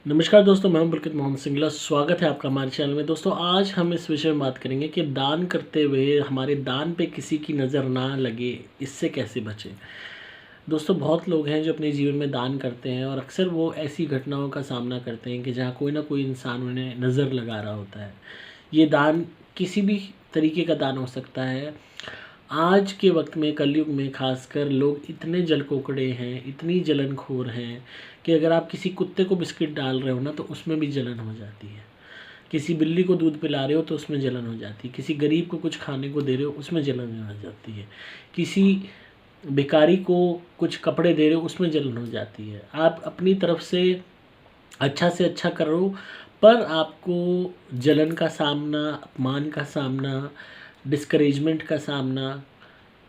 नमस्कार दोस्तों, मैं हूं पुलकित मोहन सिंगला। स्वागत है आपका हमारे चैनल में। दोस्तों, आज हम इस विषय में बात करेंगे कि दान करते हुए हमारे दान पे किसी की नज़र ना लगे, इससे कैसे बचें। दोस्तों, बहुत लोग हैं जो अपने जीवन में दान करते हैं और अक्सर वो ऐसी घटनाओं का सामना करते हैं कि जहाँ कोई ना कोई इंसान उन्हें नज़र लगा रहा होता है। ये दान किसी भी तरीके का दान हो सकता है। आज के वक्त में, कलयुग में खासकर, लोग इतने जलकोकड़े हैं, इतनी जलनखोर हैं कि अगर आप किसी कुत्ते को बिस्किट डाल रहे हो ना, तो उसमें भी जलन हो जाती है। किसी बिल्ली को दूध पिला रहे हो तो उसमें जलन हो जाती है। किसी गरीब को कुछ खाने को दे रहे हो, उसमें जलन हो जाती है। किसी भिखारी को कुछ कपड़े दे रहे हो, उसमें जलन हो जाती है। आप अपनी तरफ से अच्छा करो, पर आपको जलन का सामना, अपमान का सामना, डिस्करेजमेंट का सामना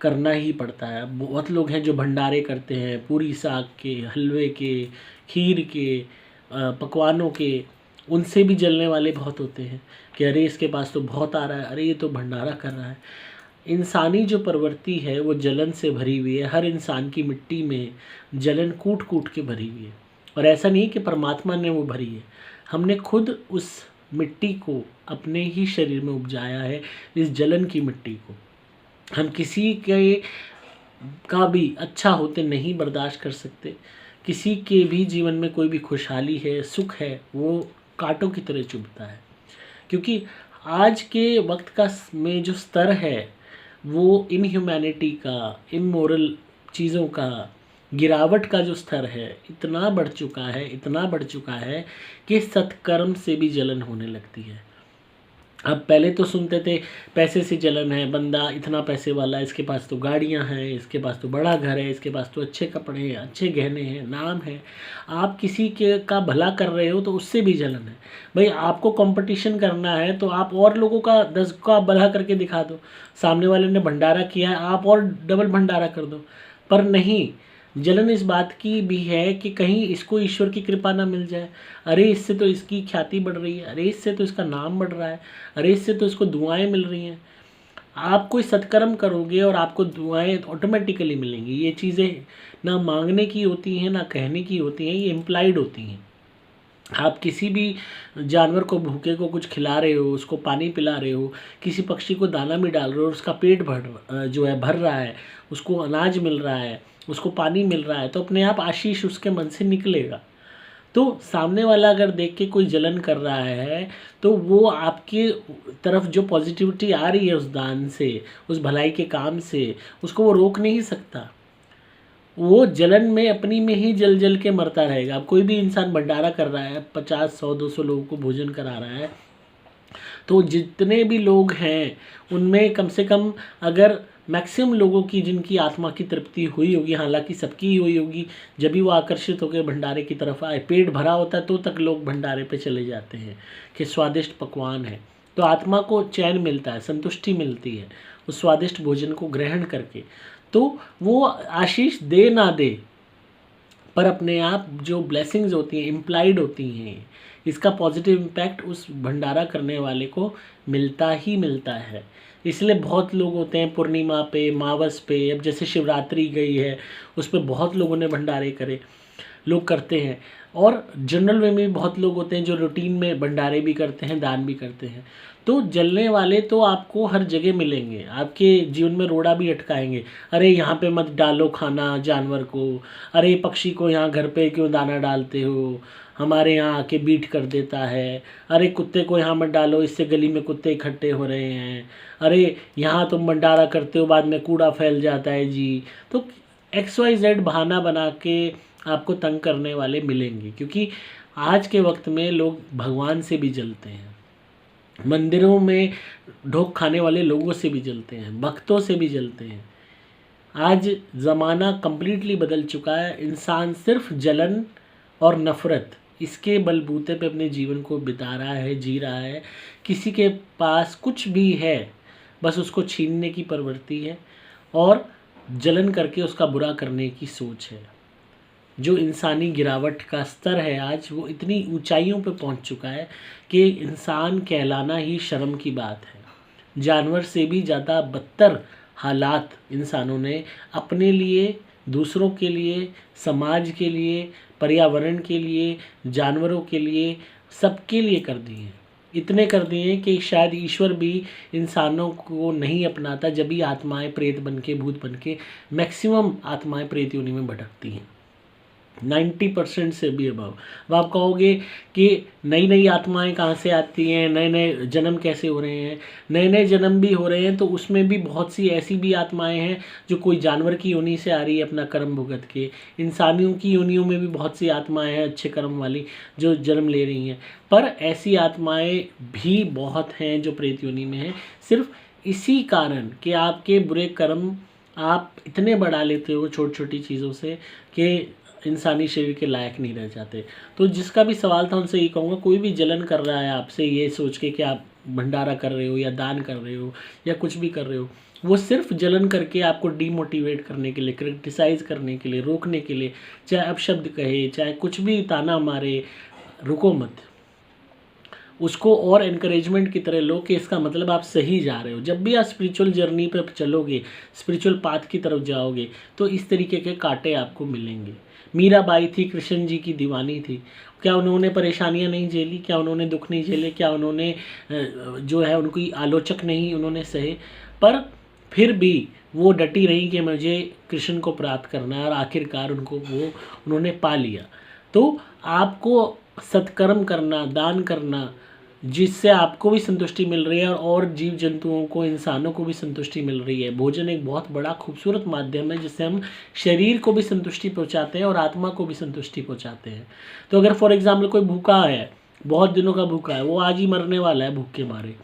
करना ही पड़ता है। बहुत लोग हैं जो भंडारे करते हैं, पूरी साग के, हलवे के, खीर के, पकवानों के। उनसे भी जलने वाले बहुत होते हैं कि अरे इसके पास तो बहुत आ रहा है, अरे ये तो भंडारा कर रहा है। इंसानी जो प्रवृत्ति है वो जलन से भरी हुई है। हर इंसान की मिट्टी में जलन कूट कूट के भरी हुई है। और ऐसा नहीं कि परमात्मा ने वो भरी है, हमने खुद उस मिट्टी को अपने ही शरीर में उपजाया है, इस जलन की मिट्टी को। हम किसी के का भी अच्छा होते नहीं बर्दाश्त कर सकते। किसी के भी जीवन में कोई भी खुशहाली है, सुख है, वो कांटों की तरह चुभता है। क्योंकि आज के वक्त का में जो स्तर है वो इनह्यूमैनिटी का, इमोरल चीज़ों का, गिरावट का जो स्तर है इतना बढ़ चुका है, इतना बढ़ चुका है कि सत्कर्म से भी जलन होने लगती है। अब पहले तो सुनते थे पैसे से जलन है, बंदा इतना पैसे वाला है, इसके पास तो गाड़ियां हैं, इसके पास तो बड़ा घर है, इसके पास तो अच्छे कपड़े हैं, अच्छे गहने हैं, नाम है। आप किसी के का भला कर रहे हो तो उससे भी जलन है। भाई, आपको कंपटीशन करना है तो आप और लोगों का 10 का भला करके दिखा दो। सामने वाले ने भंडारा किया है, आप और डबल भंडारा कर दो। पर नहीं, जलन इस बात की भी है कि कहीं इसको ईश्वर की कृपा ना मिल जाए। अरे इससे तो इसकी ख्याति बढ़ रही है, अरे इससे तो इसका नाम बढ़ रहा है, अरे इससे तो इसको दुआएं मिल रही हैं। आप कोई सत्कर्म करोगे और आपको दुआएं ऑटोमेटिकली मिलेंगी। ये चीज़ें ना मांगने की होती हैं, ना कहने की होती हैं, ये इम्प्लाइड होती हैं। आप किसी भी जानवर को, भूखे को कुछ खिला रहे हो, उसको पानी पिला रहे हो, किसी पक्षी को दाना भी डाल रहे हो और उसका पेट भर रहा है, उसको अनाज मिल रहा है, उसको पानी मिल रहा है, तो अपने आप आशीष उसके मन से निकलेगा। तो सामने वाला अगर देख के कोई जलन कर रहा है तो वो आपके तरफ जो पॉजिटिविटी आ रही है उस दान से, उस भलाई के काम से, उसको वो रोक नहीं सकता। वो जलन में अपनी में ही जल जल के मरता रहेगा। अब कोई भी इंसान भंडारा कर रहा है, 50, 100, 200 लोगों को भोजन करा रहा है, तो जितने भी लोग हैं उनमें कम से कम, अगर मैक्सिमम लोगों की जिनकी आत्मा की तृप्ति हुई होगी, हालांकि सबकी ही हुई होगी, जब भी वो आकर्षित होकर भंडारे की तरफ आए, पेट भरा होता है तो तक लोग भंडारे पे चले जाते हैं कि स्वादिष्ट पकवान है। तो आत्मा को चैन मिलता है, संतुष्टि मिलती है उस स्वादिष्ट भोजन को ग्रहण करके। तो वो आशीष दे ना दे, पर अपने आप जो ब्लेसिंग्स होती हैं, इम्प्लाइड होती हैं, इसका पॉजिटिव इम्पैक्ट उस भंडारा करने वाले को मिलता ही मिलता है। इसलिए बहुत लोग होते हैं पूर्णिमा पे, मावस पे, अब जैसे शिवरात्रि गई है उस पर बहुत लोगों ने भंडारे करे, लोग करते हैं। और जनरल वे में भी बहुत लोग होते हैं जो रूटीन में भंडारे भी करते हैं, दान भी करते हैं। तो जलने वाले तो आपको हर जगह मिलेंगे, आपके जीवन में रोड़ा भी अटकाएंगे। अरे यहाँ पे मत डालो खाना जानवर को, अरे पक्षी को यहाँ घर पे क्यों दाना डालते हो, हमारे यहाँ आके बीट कर देता है, अरे कुत्ते को यहाँ मत डालो, इससे गली में कुत्ते इकट्ठे हो रहे हैं, अरे यहाँ तुम भंडारा करते हो बाद में कूड़ा फैल जाता है जी। तो XYZ बहाना बना के आपको तंग करने वाले मिलेंगे। क्योंकि आज के वक्त में लोग भगवान से भी जलते हैं, मंदिरों में ढोक खाने वाले लोगों से भी जलते हैं, भक्तों से भी जलते हैं। आज ज़माना कम्प्लीटली बदल चुका है। इंसान सिर्फ जलन और नफ़रत, इसके बलबूते पे अपने जीवन को बिता रहा है, जी रहा है। किसी के पास कुछ भी है बस उसको छीनने की प्रवृत्ति है और जलन करके उसका बुरा करने की सोच है। जो इंसानी गिरावट का स्तर है आज, वो इतनी ऊंचाइयों पे पहुंच चुका है कि इंसान कहलाना ही शर्म की बात है। जानवर से भी ज़्यादा बदतर हालात इंसानों ने अपने लिए, दूसरों के लिए, समाज के लिए, पर्यावरण के लिए, जानवरों के लिए, सबके लिए कर दिए हैं। इतने कर दिए हैं कि शायद ईश्वर भी इंसानों को नहीं अपनाता, जब भी आत्माएं प्रेत बन के, भूत बन के, मैक्सिमम आत्माएं प्रेत योनि में भटकती हैं, 90% से भी अबव। अब आप कहोगे कि नई नई आत्माएं कहाँ से आती हैं, नए नए जन्म कैसे हो रहे हैं? नए नए जन्म भी हो रहे हैं, तो उसमें भी बहुत सी ऐसी भी आत्माएं हैं जो कोई जानवर की योनि से आ रही है अपना कर्म भुगत के। इंसानियों की योनियों में भी बहुत सी आत्माएं हैं अच्छे कर्म वाली जो जन्म ले रही हैं, पर ऐसी आत्माएं भी बहुत हैं जो प्रेत योनि में हैं, सिर्फ इसी कारण कि आपके बुरे कर्म आप इतने बढ़ा लेते हो छोटी छोटी चीज़ों से कि इंसानी शरीर के लायक नहीं रह जाते। तो जिसका भी सवाल था उनसे ये कहूँगा, कोई भी जलन कर रहा है आपसे ये सोच के कि आप भंडारा कर रहे हो या दान कर रहे हो या कुछ भी कर रहे हो, वो सिर्फ जलन करके आपको डीमोटिवेट करने के लिए, क्रिटिसाइज़ करने के लिए, रोकने के लिए, चाहे अपशब्द कहे, चाहे कुछ भी ताना मारे, रुको मत। उसको और एनकरेजमेंट की तरह लो कि इसका मतलब आप सही जा रहे हो। जब भी आप स्पिरिचुअल जर्नी पर चलोगे, स्पिरिचुअल पाथ की तरफ जाओगे, तो इस तरीके के कांटे आपको मिलेंगे। मीराबाई थी, कृष्ण जी की दीवानी थी, क्या उन्होंने परेशानियां नहीं झेली? क्या उन्होंने दुख नहीं झेले? क्या उन्होंने जो है उनकी आलोचक नहीं उन्होंने सहे? पर फिर भी वो डटी रही कि मुझे कृष्ण को प्राप्त करना है, और आखिरकार उन्होंने पा लिया। तो आपको सत्कर्म करना, दान करना, जिससे आपको भी संतुष्टि मिल रही है और जीव जंतुओं को, इंसानों को भी संतुष्टि मिल रही है। भोजन एक बहुत बड़ा खूबसूरत माध्यम है जिससे हम शरीर को भी संतुष्टि पहुंचाते हैं और आत्मा को भी संतुष्टि पहुंचाते हैं। तो अगर फॉर एग्जाम्पल कोई भूखा है, बहुत दिनों का भूखा है, वो आज ही मरने वाला है भूख के मारे,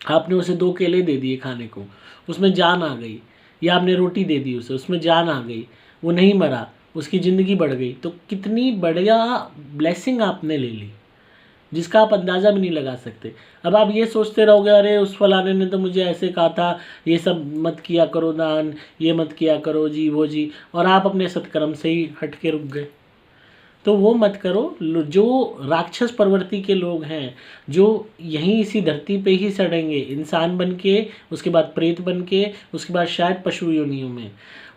आपने उसे 2 केले दे दिए खाने को, उसमें जान आ गई, या आपने रोटी दे दी उसे, उसमें जान आ गई, वो नहीं मरा, उसकी ज़िंदगी बढ़ गई, तो कितनी बढ़िया ब्लेसिंग आपने ले ली जिसका आप अंदाज़ा भी नहीं लगा सकते। अब आप ये सोचते रहोगे, अरे उस फलाने ने तो मुझे ऐसे कहा था, ये सब मत किया करो दान, ये मत किया करो जी वो जी, और आप अपने सत्कर्म से ही हट के रुक गए। तो वो मत करो। जो राक्षस प्रवृत्ति के लोग हैं, जो यहीं इसी धरती पे ही सड़ेंगे, इंसान बन के, उसके बाद प्रेत बन के, उसके बाद शायद पशु योनियों में,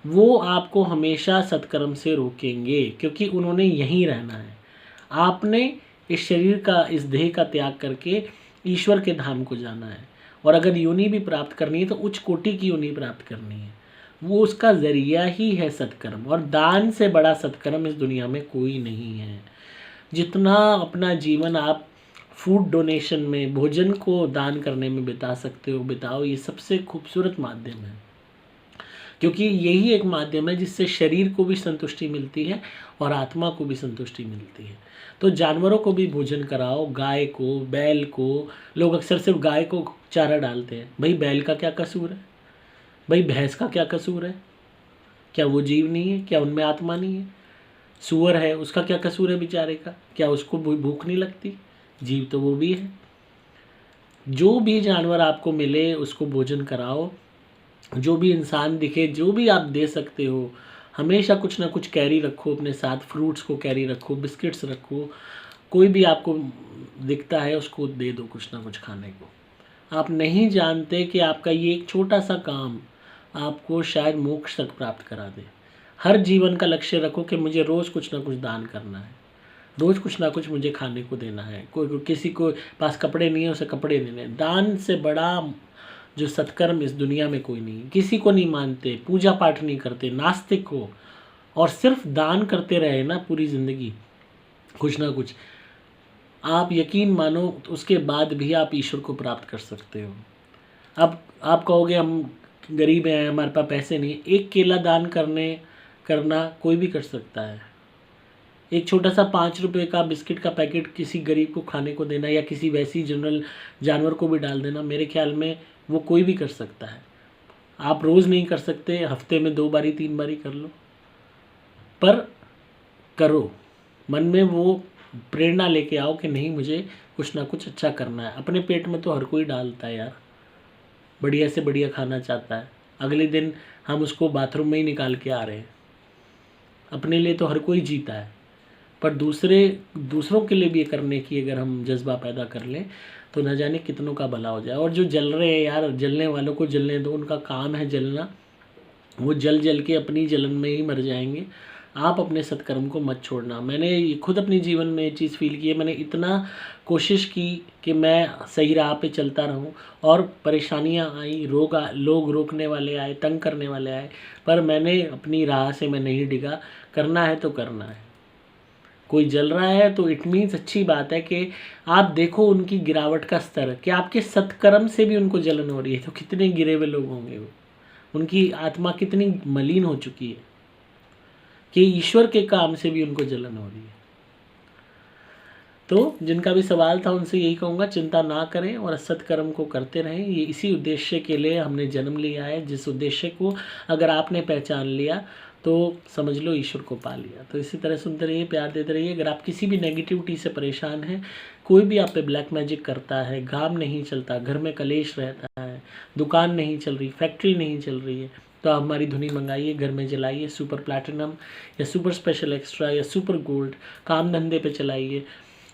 वो आपको हमेशा सत्कर्म से रोकेंगे, क्योंकि उन्होंने यहीं रहना है। आपने इस शरीर का, इस देह का त्याग करके ईश्वर के धाम को जाना है, और अगर योनि भी प्राप्त करनी है तो उच्च कोटि की योनि प्राप्त करनी है। वो उसका ज़रिया ही है सत्कर्म, और दान से बड़ा सत्कर्म इस दुनिया में कोई नहीं है। जितना अपना जीवन आप फूड डोनेशन में, भोजन को दान करने में बिता सकते हो बिताओ। ये सबसे खूबसूरत माध्यम है, क्योंकि यही एक माध्यम है जिससे शरीर को भी संतुष्टि मिलती है और आत्मा को भी संतुष्टि मिलती है। तो जानवरों को भी भोजन कराओ, गाय को, बैल को। लोग अक्सर सिर्फ गाय को चारा डालते हैं, भाई बैल का क्या कसूर है? भाई भैंस का क्या कसूर है? क्या वो जीव नहीं है? क्या उनमें आत्मा नहीं है? सूअर है, उसका क्या कसूर है बेचारे का? क्या उसको भूख नहीं लगती? जीव तो वो भी है। जो भी जानवर आपको मिले उसको भोजन कराओ। जो भी इंसान दिखे, जो भी आप दे सकते हो, हमेशा कुछ ना कुछ कैरी रखो अपने साथ। फ्रूट्स को कैरी रखो, बिस्किट्स रखो, कोई भी आपको दिखता है उसको दे दो कुछ ना कुछ खाने को। आप नहीं जानते कि आपका ये एक छोटा सा काम आपको शायद मोक्ष तक प्राप्त करा दे। हर जीवन का लक्ष्य रखो कि मुझे रोज़ कुछ ना कुछ दान करना है, रोज़ कुछ ना कुछ मुझे खाने को देना है। कोई किसी को पास कपड़े नहीं है, उसे कपड़े देने। दान से बड़ा जो सत्कर्म इस दुनिया में कोई नहीं। किसी को नहीं मानते, पूजा पाठ नहीं करते, नास्तिक हो, और सिर्फ दान करते रहे ना पूरी ज़िंदगी कुछ ना कुछ, आप यकीन मानो उसके बाद भी आप ईश्वर को प्राप्त कर सकते हो। अब आप कहोगे हम गरीब हैं, हमारे पास पैसे नहीं। एक केला दान करना कोई भी कर सकता है। एक छोटा सा 5 रुपये का बिस्किट का पैकेट किसी गरीब को खाने को देना, या किसी वैसी जनरल जानवर को भी डाल देना, मेरे ख्याल में वो कोई भी कर सकता है। आप रोज़ नहीं कर सकते, हफ्ते में 2 बारी 3 बारी कर लो, पर करो। मन में वो प्रेरणा लेके आओ कि नहीं, मुझे कुछ ना कुछ अच्छा करना है। अपने पेट में तो हर कोई डालता है यार, बढ़िया से बढ़िया खाना चाहता है, अगले दिन हम उसको बाथरूम में ही निकाल के आ रहे हैं। अपने लिए तो हर कोई जीता है, पर दूसरों के लिए भी करने की अगर हम जज्बा पैदा कर लें तो न जाने कितनों का भला हो जाए। और जो जल रहे हैं यार, जलने वालों को जलने दो, उनका काम है जलना। वो जल के अपनी जलन में ही मर जाएंगे। आप अपने सत्कर्म को मत छोड़ना। मैंने खुद अपने जीवन में ये चीज़ फील की है। मैंने इतना कोशिश की कि मैं सही राह पे चलता रहूं, और परेशानियां आई, लोग रोकने वाले आए, तंग करने वाले आए, पर मैंने अपनी राह से मैं नहीं डिगा। करना है तो करना है। कोई जल रहा है तो इट मीन्स अच्छी बात है कि आप देखो उनकी गिरावट का स्तर, कि आपके सत्कर्म से भी उनको जलन हो रही है, तो कितने गिरे हुए लोग होंगे वो, उनकी आत्मा कितनी मलिन हो चुकी है कि ईश्वर के काम से भी उनको जलन हो रही है। तो जिनका भी सवाल था उनसे यही कहूँगा, चिंता ना करें और सत्कर्म को करते रहें। ये इसी उद्देश्य के लिए हमने जन्म लिया है, जिस उद्देश्य को अगर आपने पहचान लिया तो समझ लो ईश्वर को पा लिया। तो इसी तरह सुनते रहिए, प्यार देते रहिए। अगर आप किसी भी नेगेटिविटी से परेशान हैं, कोई भी आप पे ब्लैक मैजिक करता है, काम नहीं चलता, घर में कलेश रहता है, दुकान नहीं चल रही, फैक्ट्री नहीं चल रही है, तो आप हमारी धुनी मंगाइए, घर में जलाइए, सुपर प्लैटिनम या सुपर स्पेशल एक्स्ट्रा या सुपर गोल्ड, काम धंधे पे चलाइए।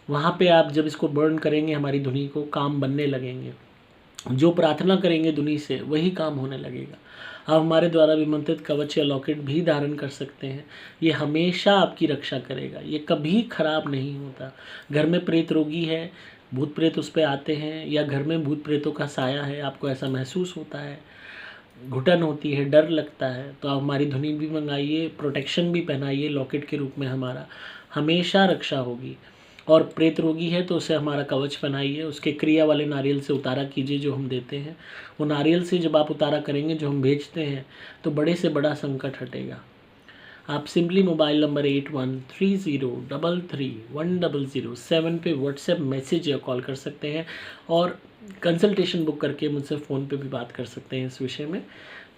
वहाँ पे आप जब इसको बर्न करेंगे हमारी धुनी को, काम बनने लगेंगे। जो प्रार्थना करेंगे धुनी से वही काम होने लगेगा। आप हमारे द्वारा विमंत्रित कवच या लॉकेट भी धारण कर सकते हैं। ये हमेशा आपकी रक्षा करेगा, ये कभी खराब नहीं होता। घर में प्रेत रोगी है, भूत प्रेत उस पर आते हैं, या घर में भूत प्रेतों का साया है, आपको ऐसा महसूस होता है, घुटन होती है, डर लगता है, तो आप हमारी धुनी भी मंगाइए, प्रोटेक्शन भी पहनाइए लॉकेट के रूप में, हमारा हमेशा रक्षा होगी। और प्रेत रोगी है तो उसे हमारा कवच पहनाइए, उसके क्रिया वाले नारियल से उतारा कीजिए जो हम देते हैं। वो नारियल से जब आप उतारा करेंगे जो हम भेजते हैं, तो बड़े से बड़ा संकट हटेगा। आप सिंपली मोबाइल नंबर 8130331007 पे व्हाट्सएप मैसेज या कॉल कर सकते हैं, और कंसल्टेशन बुक करके मुझसे फ़ोन पे भी बात कर सकते हैं इस विषय में।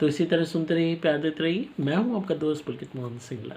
तो इसी तरह सुनते रहिए, प्यार देते रहिए। मैं हूँ आपका दोस्त पुलकित मोहन सिंगला।